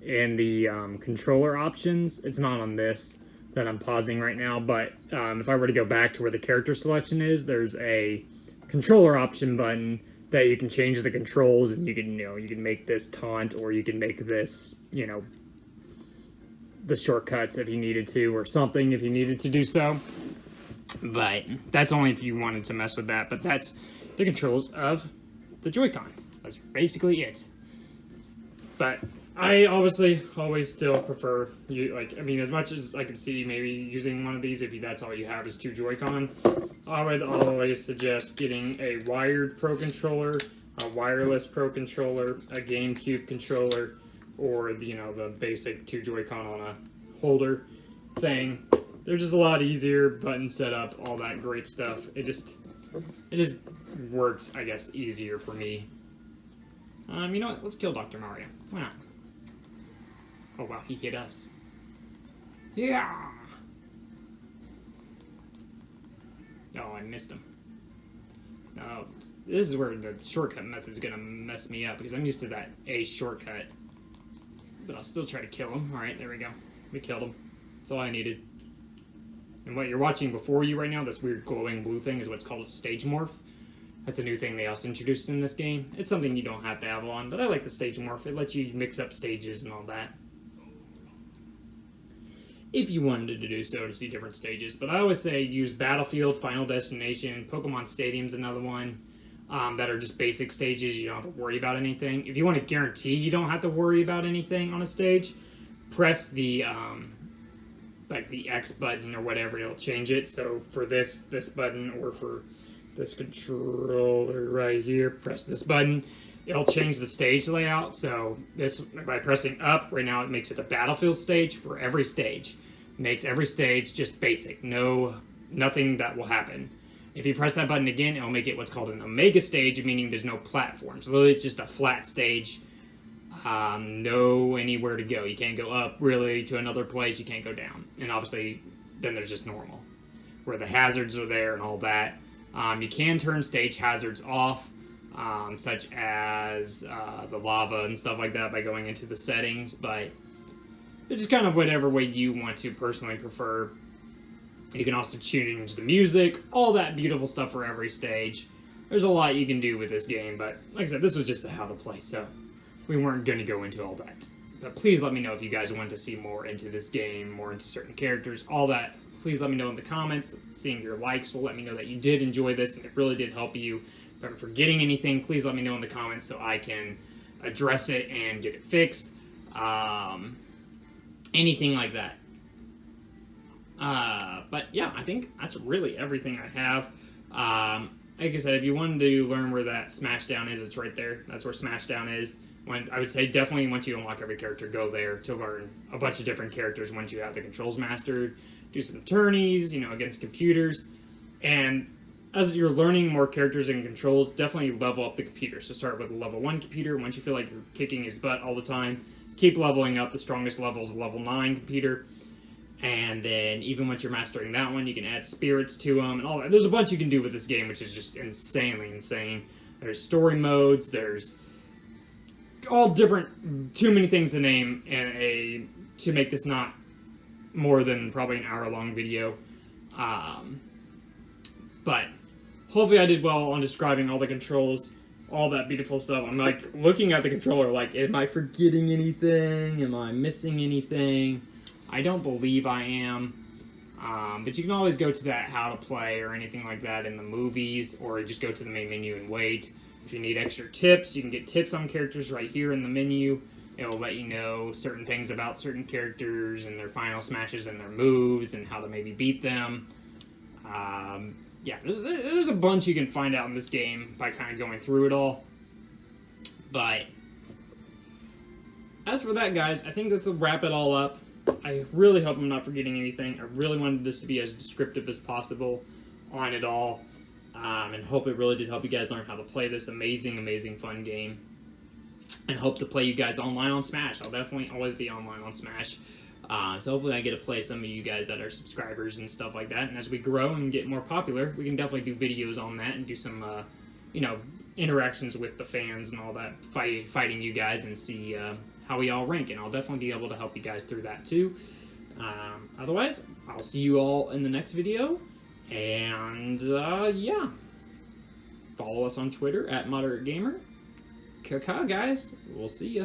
in the controller options. It's not on this that I'm pausing right now, but if I were to go back to where the character selection is, there's a controller option button that you can change the controls, and you can, you know, you can make this taunt, or you can make this, you know, the shortcuts if you needed to, or something if you needed to do so. But that's only if you wanted to mess with that. But that's the controls of the Joy-Con. That's basically it. But I obviously always still prefer, I mean, as much as I can see maybe using one of these, if that's all you have is 2 Joy-Con, I would always suggest getting a wired Pro Controller, a wireless Pro Controller, a GameCube controller, or the, you know, the basic 2 Joy-Con on a holder thing. They're just a lot easier, button setup, all that great stuff. It just works, I guess, easier for me. You know what? Let's kill Dr. Mario. Why not? Oh wow, he hit us. Yeah! Oh, I missed him. No, this is where the shortcut method is gonna mess me up, because I'm used to that A shortcut. But I'll still try to kill him. Alright, there we go. We killed him. That's all I needed. And what you're watching before you right now, this weird glowing blue thing, is what's called a stage morph. That's a new thing they also introduced in this game. It's something you don't have to have on, but I like the stage morph. It lets you mix up stages and all that, if you wanted to do so, to see different stages. But I always say use Battlefield, Final Destination, Pokemon Stadium's another one, that are just basic stages. You don't have to worry about anything. If you want to guarantee you don't have to worry about anything on a stage, press the like the X button or whatever, it'll change it. So for this button, or for this controller right here, press this button, it'll change the stage layout. So this, by pressing up right now, it makes it a Battlefield stage for every stage. Makes every stage just basic, nothing that will happen. If you press that button again, it'll make it what's called an Omega stage, meaning there's no platforms. Literally, it's just a flat stage. No anywhere to go. You can't go up really to another place. You can't go down. And obviously, then there's just normal, where the hazards are there and all that. You can turn stage hazards off, such as the lava and stuff like that, by going into the settings, but it's just kind of whatever way you want to personally prefer. You can also change the music, all that beautiful stuff for every stage. There's a lot you can do with this game, but like I said, this was just a how to play, so we weren't going to go into all that. But please let me know if you guys want to see more into this game, more into certain characters, all that. Please let me know in the comments. Seeing your likes will let me know that you did enjoy this and it really did help you. If I'm forgetting anything, please let me know in the comments so I can address it and get it fixed. Anything like that. But yeah, I think that's really everything I have. Like I said, if you wanted to learn where that Smashdown is, it's right there. That's where Smashdown is. I would say definitely once you unlock every character, go there to learn a bunch of different characters once you have the controls mastered. Do some tourneys, you know, against computers. And as you're learning more characters and controls, definitely level up the computer. So start with a level 1 computer. Once you feel like you're kicking his butt all the time, keep leveling up. The strongest level is a level 9 computer. And then even once you're mastering that one, you can add spirits to them and all that. There's a bunch you can do with this game, which is just insanely insane. There's story modes. There's all different, too many things to name to make this not more than probably an hour-long video. But hopefully I did well on describing all the controls, all that beautiful stuff. I'm like looking at the controller like, am I forgetting anything? Am I missing anything? I don't believe I am. But you can always go to that how to play or anything like that in the movies, or just go to the main menu and wait. If you need extra tips, you can get tips on characters right here in the menu. It will let you know certain things about certain characters and their final smashes and their moves and how to maybe beat them. Yeah, there's a bunch you can find out in this game by kind of going through it all. But as for that, guys, I think this will wrap it all up. I really hope I'm not forgetting anything. I really wanted this to be as descriptive as possible on it all. and hope it really did help you guys learn how to play this amazing fun game. And hope to play you guys online on Smash. I'll definitely always be online on Smash. So hopefully I get to play some of you guys that are subscribers and stuff like that. And as we grow and get more popular, we can definitely do videos on that and do some, you know, interactions with the fans and all that, fighting you guys and see how we all rank. And I'll definitely be able to help you guys through that too. Otherwise, I'll see you all in the next video. And yeah, follow us on Twitter at ModerateGamer. Kaka, guys. We'll see ya.